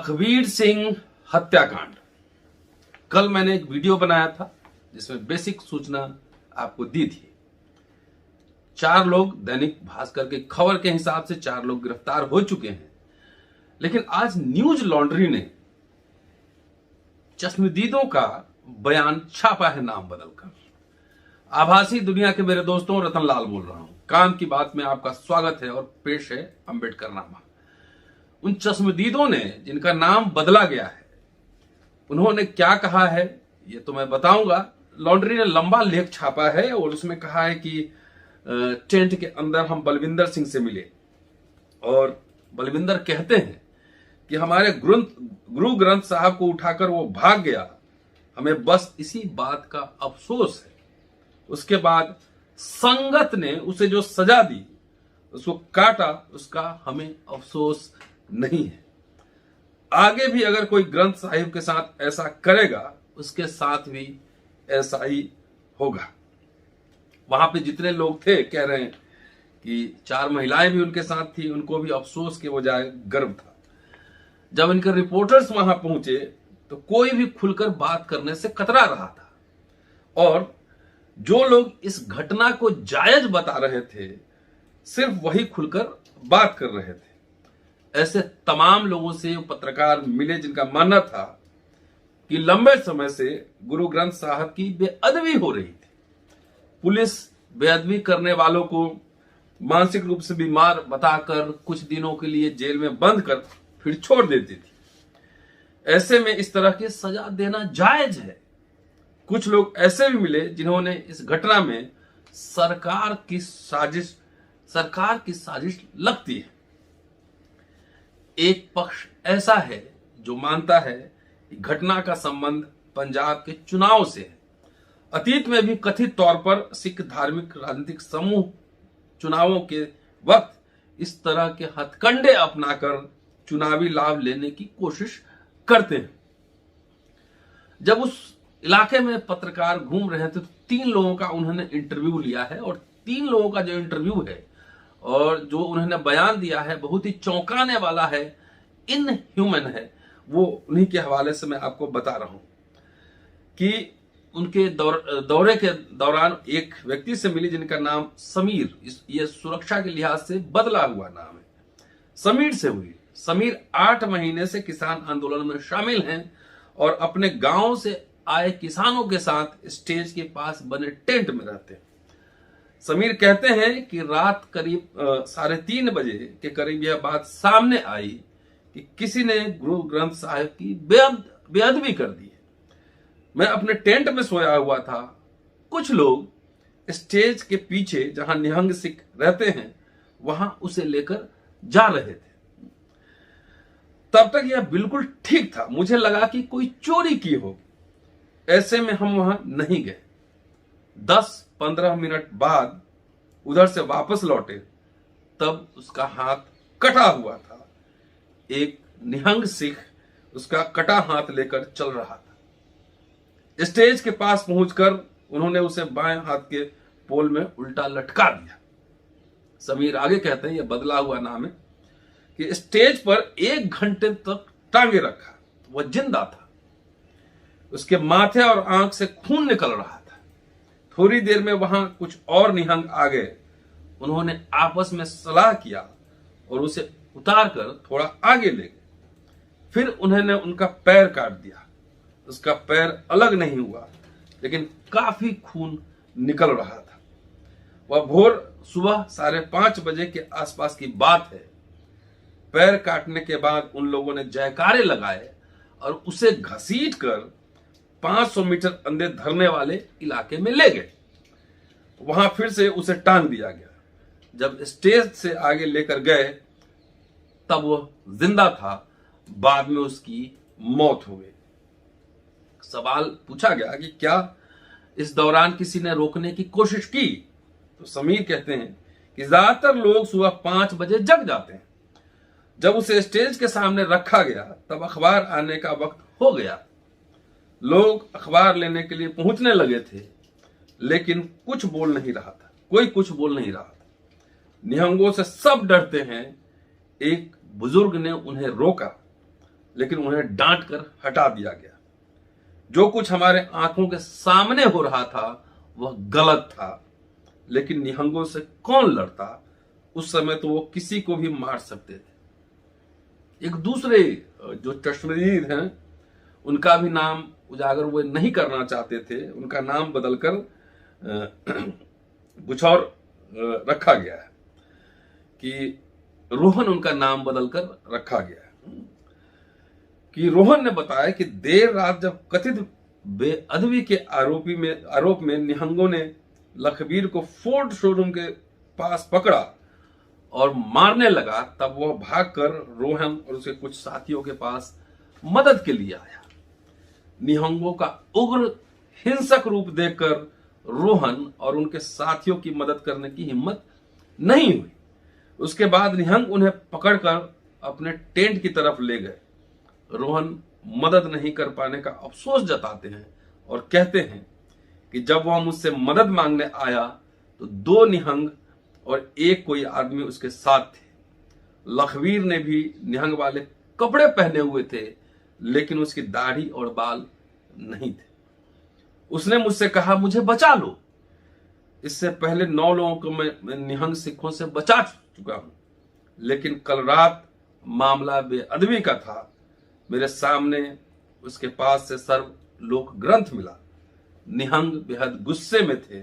लखवीर सिंह हत्याकांड। कल मैंने एक वीडियो बनाया था जिसमें बेसिक सूचना आपको दी थी। 4 लोग, दैनिक भास्कर के खबर के हिसाब से 4 लोग गिरफ्तार हो चुके हैं। लेकिन आज न्यूज लॉन्ड्री ने चश्मदीदों का बयान छापा है नाम बदलकर। आभासी दुनिया के मेरे दोस्तों, रतनलाल बोल रहा हूं। काम की बात में आपका स्वागत है और पेश है अम्बेडकरनामा। उन चश्मदीदों ने जिनका नाम बदला गया है, उन्होंने क्या कहा है ये तो मैं बताऊंगा। लॉन्ड्री ने लंबा लेख छापा है और उसमें कहा है कि टेंट के अंदर हम बलविंदर सिंह से मिले और बलविंदर कहते हैं कि हमारे गुरु ग्रंथ साहब को उठाकर वो भाग गया, हमें बस इसी बात का अफसोस है। उसके बाद संगत ने उसे जो सजा दी, उसको काटा, उसका हमें अफसोस नहीं है। आगे भी अगर कोई ग्रंथ साहिब के साथ ऐसा करेगा, उसके साथ भी ऐसा ही होगा। वहां पे जितने लोग थे कह रहे हैं कि 4 महिलाएं भी उनके साथ थी, उनको भी अफसोस के बजाय गर्व था। जब इनके रिपोर्टर्स वहां पहुंचे तो कोई भी खुलकर बात करने से कतरा रहा था और जो लोग इस घटना को जायज बता रहे थे, सिर्फ वही खुलकर बात कर रहे थे। ऐसे तमाम लोगों से पत्रकार मिले जिनका मानना था कि लंबे समय से गुरु ग्रंथ साहब की बेअदबी हो रही थी। पुलिस बेअदबी करने वालों को मानसिक रूप से बीमार बताकर कुछ दिनों के लिए जेल में बंद कर फिर छोड़ देती थी। ऐसे में इस तरह की सजा देना जायज है। कुछ लोग ऐसे भी मिले जिन्होंने इस घटना में सरकार की साजिश लगती है। एक पक्ष ऐसा है जो मानता है कि घटना का संबंध पंजाब के चुनाव से है। अतीत में भी कथित तौर पर सिख धार्मिक राजनीतिक समूह चुनावों के वक्त इस तरह के हथकंडे अपनाकर चुनावी लाभ लेने की कोशिश करते हैं। जब उस इलाके में पत्रकार घूम रहे थे तो 3 लोगों का उन्होंने इंटरव्यू लिया है और 3 लोगों का जो इंटरव्यू है और जो उन्होंने बयान दिया है बहुत ही चौंकाने वाला है, इनह्यूमन है। वो उन्हीं के हवाले से मैं आपको बता रहा हूं कि उनके दौरे के दौरान एक व्यक्ति से मिली जिनका नाम समीर, ये सुरक्षा के लिहाज से बदला हुआ नाम है, समीर से हुई। समीर 8 महीने से किसान आंदोलन में शामिल हैं और अपने गांव से आए किसानों के साथ स्टेज के पास बने टेंट में रहते हैं। समीर कहते हैं कि रात करीब 3:30 बजे के करीब यह बात सामने आई कि किसी ने गुरु ग्रंथ साहिब की बेअदबी कर दी है। मैं अपने टेंट में सोया हुआ था, कुछ लोग स्टेज के पीछे जहां निहंग सिख रहते हैं वहां उसे लेकर जा रहे थे। तब तक यह बिल्कुल ठीक था, मुझे लगा कि कोई चोरी की होगी। ऐसे में हम वहां नहीं गए। 10-15 मिनट बाद उधर से वापस लौटे, तब उसका हाथ कटा हुआ था। एक निहंग सिख उसका कटा हाथ लेकर चल रहा था। स्टेज के पास पहुंचकर उन्होंने उसे बाएं हाथ के पोल में उल्टा लटका दिया। समीर आगे कहते हैं, यह बदला हुआ नाम है, कि स्टेज पर 1 घंटे तक टांगे रखा। वह जिंदा था। उसके माथे और आंख से खून निकल रहा था। थोड़ी देर में वहां कुछ और निहंग आ गए। उन्होंने आपस में सलाह किया और उसे उतारकर थोड़ा आगे ले गए। फिर उन्होंने उनका पैर काट दिया। उसका पैर अलग नहीं हुआ, लेकिन काफी खून निकल रहा था। वह भोर सुबह 5:30 बजे के आसपास की बात है। पैर काटने के बाद उन लोगों ने जयकारे लगाए और उसे घसीटकर 500 मीटर अंदर धरने वाले इलाके में ले गए। वहां फिर से उसे टांग दिया गया। जब स्टेज से आगे लेकर गए तब वह जिंदा था। बाद में उसकी मौत हो गई। सवाल पूछा गया कि क्या इस दौरान किसी ने रोकने की कोशिश की, तो समीर कहते हैं कि ज्यादातर लोग सुबह 5 बजे जग जाते हैं। जब उसे स्टेज के सामने रखा गया तब अखबार आने का वक्त हो गया। लोग अखबार लेने के लिए पहुंचने लगे थे, लेकिन कुछ बोल नहीं रहा था, कोई कुछ बोल नहीं रहा था। निहंगों से सब डरते हैं। एक बुजुर्ग ने उन्हें रोका। लेकिन उन्हें डांट कर हटा दिया गया। जो कुछ हमारे आंखों के सामने हो रहा था वह गलत था, लेकिन निहंगों से कौन लड़ता। उस समय तो वो किसी को भी मार सकते थे। एक दूसरे जो चश्मदीद हैं उनका भी नाम उजागर वो नहीं करना चाहते थे, उनका नाम बदलकर कुछ और रखा गया है कि रोहन उनका नाम बदलकर रखा गया है। कि रोहन ने बताया कि देर रात जब कथित बेअदबी के आरोप में निहंगों ने लखबीर को फोर्ड शोरूम के पास पकड़ा और मारने लगा, तब वह भागकर रोहन और उसके कुछ साथियों के पास मदद के लिए आया। निहंगों का उग्र हिंसक रूप देखकर रोहन और उनके साथियों की मदद करने की हिम्मत नहीं हुई। उसके बाद निहंग उन्हें पकड़कर अपने टेंट की तरफ ले गए। रोहन मदद नहीं कर पाने का अफसोस जताते हैं और कहते हैं कि जब वह मुझसे मदद मांगने आया तो 2 निहंग और एक कोई आदमी उसके साथ थे। लखबीर ने भी निहंग वाले कपड़े पहने हुए थे, लेकिन उसकी दाढ़ी और बाल नहीं थे। उसने मुझसे कहा, मुझे बचा लो। इससे पहले 9 लोगों को मैं निहंग सिखों से बचा चुका हूं, लेकिन कल रात मामला बेअदबी का था। मेरे सामने उसके पास से सर्वलोक ग्रंथ मिला। निहंग बेहद गुस्से में थे।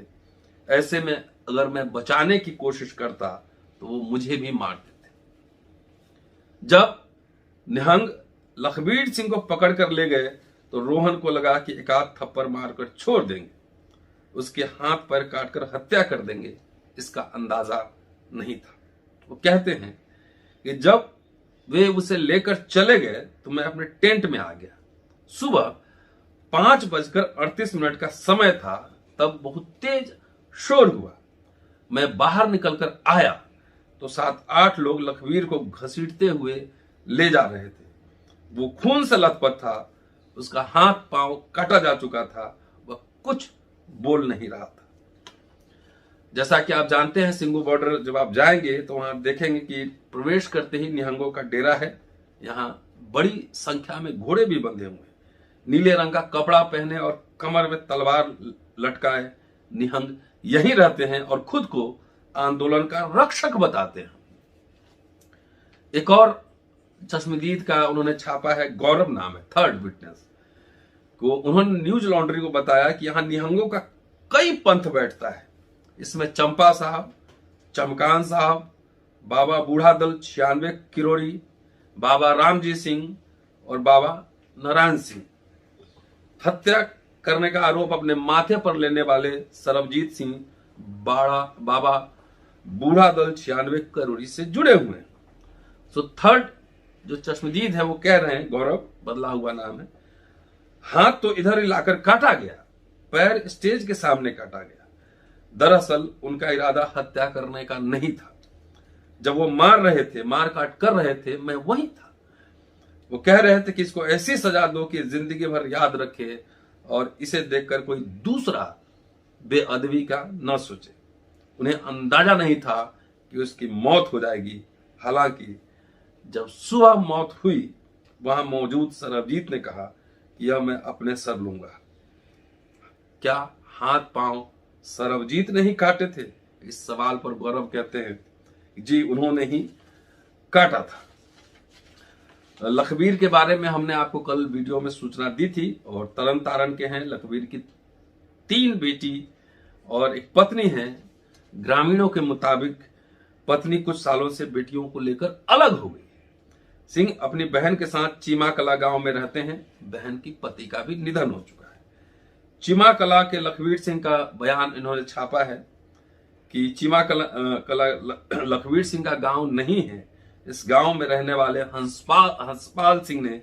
ऐसे में अगर मैं बचाने की कोशिश करता तो वो मुझे भी मार देते। जब निहंग लखबीर सिंह को पकड़कर ले गए तो रोहन को लगा कि एक आध थप्पड़ मारकर छोड़ देंगे, उसके हाथ पैर काटकर हत्या कर देंगे। इसका अंदाजा नहीं था। वो कहते हैं कि जब वे उसे लेकर चले गए तो मैं अपने टेंट में आ गया। सुबह 5:38 का समय था। तब बहुत तेज शोर हुआ। मैं बाहर निकलकर आया तो 7-8 लोग लखबीर को घसीटते हुए ले जा रहे थे। वो खून से लथपथ था। उसका हाथ पांव काटा जा चुका था। वह कुछ बोल नहीं रहा था। जैसा कि आप जानते हैं, सिंगू बॉर्डर जब आप जाएंगे तो वहां देखेंगे कि प्रवेश करते ही निहंगों का डेरा है। यहाँ बड़ी संख्या में घोड़े भी बंधे हुए हैं। नीले रंग का कपड़ा पहने और कमर में तलवार लटकाए निहंग यहीं रहते हैं और खुद को आंदोलन का रक्षक बताते हैं। एक और चश्मदीद का उन्होंने छापा है, गौरव नाम है, थर्ड विटनेस को। उन्होंने न्यूज लॉन्ड्री को बताया कि यहां निहंगों का कई पंथ बैठता है। इसमें चंपा साहब, चमकान साहब, बाबा बूढ़ा दल 96 किरोड़ी, बाबा रामजी सिंह और बाबा नारायण सिंह। हत्या करने का आरोप अपने माथे पर लेने वाले सरबजीत सिंह बाबा बूढ़ा दल 96 किरोड़ी से जुड़े हुए हैं। सो थर्ड जो चश्मदीद है वो कह रहे हैं, गौरव बदला हुआ नाम है, हाथ तो इधर ही लाकर काटा गया, पैर स्टेज के सामने काटा गया। दरअसल उनका इरादा हत्या करने का नहीं था। जब वो मार रहे थे, मार काट कर रहे थे, मैं वहीं था। वो कह रहे थे कि इसको ऐसी सजा दो कि जिंदगी भर याद रखे और इसे देखकर कोई दूसरा बेअदबी का न सोचे। उन्हें अंदाजा नहीं था कि उसकी मौत हो जाएगी। हालांकि जब सुबह मौत हुई, वहां मौजूद सरबजीत ने कहा कि यह मैं अपने सर लूंगा। क्या हाथ पांव सरबजीत ने ही काटे थे? इस सवाल पर गौरव कहते हैं, जी उन्होंने ही काटा था। लखबीर के बारे में हमने आपको कल वीडियो में सूचना दी थी और तरन तारण के हैं। लखबीर की 3 बेटी और एक पत्नी है। ग्रामीणों के मुताबिक पत्नी कुछ सालों से बेटियों को लेकर अलग हो गई। सिंह अपनी बहन के साथ चीमा कला गांव में रहते हैं। बहन की पति का भी निधन हो चुका है। चीमा कला के लखबीर सिंह का बयान इन्होंने छापा है कि चीमा कला लखबीर सिंह का गांव नहीं है। इस गांव में रहने वाले हंसपाल सिंह ने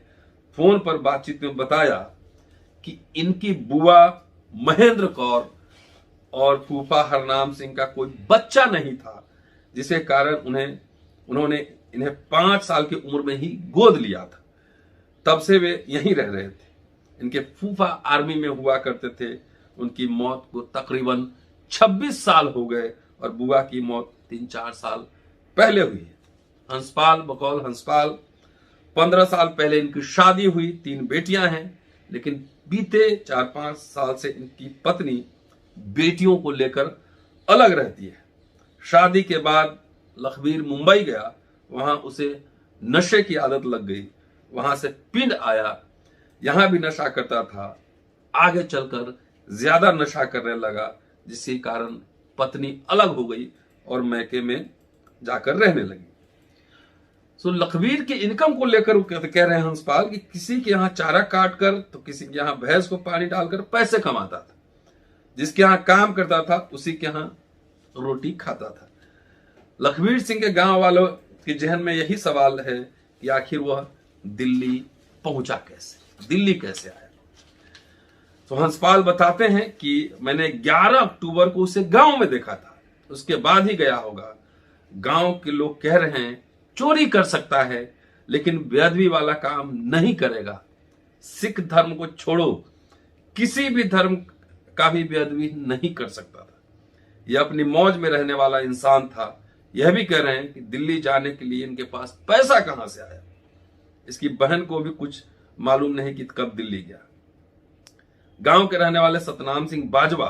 फोन पर बातचीत में बताया कि इनकी बुआ महेंद्र कौर और फूफा हरनाम सिंह का कोई बच्चा नहीं था, जिसके कारण उन्होंने इन्हें 5 साल की उम्र में ही गोद लिया था। तब से वे यहीं रह रहे थे। इनके फूफा आर्मी में हुआ करते थे। उनकी मौत को तकरीबन 26 साल हो गए और बुआ की मौत 3-4 साल पहले हुई है। हंसपाल बकौल हंसपाल 15 साल पहले इनकी शादी हुई, 3 बेटियां हैं, लेकिन बीते 4-5 साल से इनकी पत्नी बेटियों को लेकर अलग रहती है। शादी के बाद लखबीर मुंबई गया, वहां उसे नशे की आदत लग गई, वहां से पिंड आया, यहां भी नशा करता था, आगे चलकर ज्यादा नशा करने लगा, जिसके कारण पत्नी अलग हो गई और मैके में जाकर रहने लगी। सो लखबीर के इनकम को लेकर वो कह रहे हैं हंसपाल कि किसी के यहां चारा काट कर तो किसी के यहां भैंस को पानी डालकर पैसे कमाता था, जिसके यहां काम करता था उसी के यहां रोटी खाता था। लखबीर सिंह के गांव वालों के जहन में यही सवाल है कि आखिर वह दिल्ली पहुंचा कैसे, दिल्ली कैसे आया। तो हंसपाल बताते हैं कि मैंने 11 अक्टूबर को उसे गांव में देखा था, उसके बाद ही गया होगा। गांव के लोग कह रहे हैं चोरी कर सकता है लेकिन बेअदबी वाला काम नहीं करेगा। सिख धर्म को छोड़ो, किसी भी धर्म का भी बेअदबी नहीं कर सकता था। यह अपनी मौज में रहने वाला इंसान था। यह भी कह रहे हैं कि दिल्ली जाने के लिए इनके पास पैसा कहां से आया। इसकी बहन को भी कुछ मालूम नहीं कि कब दिल्ली गया। गांव के रहने वाले सतनाम सिंह बाजवा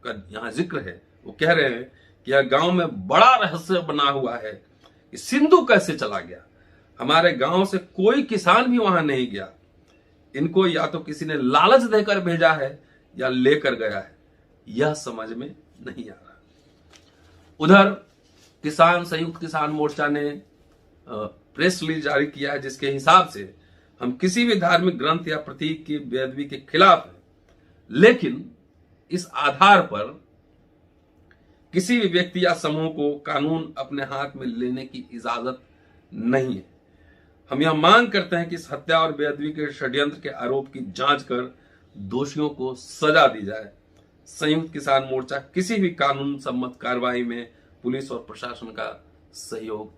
का यहां जिक्र है। वो कह रहे हैं कि यह गांव में बड़ा रहस्य बना हुआ है कि सिंधु कैसे चला गया। हमारे गांव से कोई किसान भी वहां नहीं गया। इनको या तो किसी ने लालच देकर भेजा है या लेकर गया है, यह समझ में नहीं आ रहा। उधर संयुक्त किसान मोर्चा ने प्रेस रिलीज जारी किया है, जिसके हिसाब से हम किसी भी धार्मिक ग्रंथ या प्रतीक की बेअदबी के खिलाफ हैं, लेकिन इस आधार पर किसी भी व्यक्ति या समूह को कानून अपने हाथ में लेने की इजाजत नहीं है। हम यह मांग करते हैं कि इस हत्या और बेअदबी के षड्यंत्र के आरोप की जांच कर दोषियों को सजा दी जाए। संयुक्त किसान मोर्चा किसी भी कानून सम्मत कार्रवाई में पुलिस और प्रशासन का सहयोग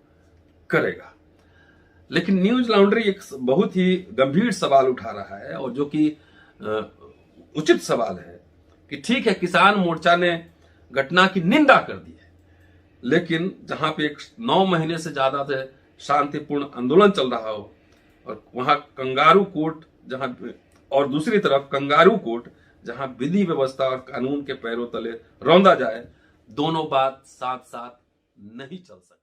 करेगा। लेकिन न्यूज लॉन्ड्री एक बहुत ही गंभीर सवाल उठा रहा है, और जो कि उचित सवाल है कि ठीक है, किसान मोर्चा ने घटना की निंदा कर दी है, लेकिन जहां पे एक 9 महीने से ज्यादा से शांतिपूर्ण आंदोलन चल रहा हो और वहां कंगारू कोर्ट जहां, और दूसरी तरफ कंगारू कोर्ट जहां विधि व्यवस्था और कानून के पैरों तले रौंदा जाए, दोनों बात साथ साथ नहीं चल सकती।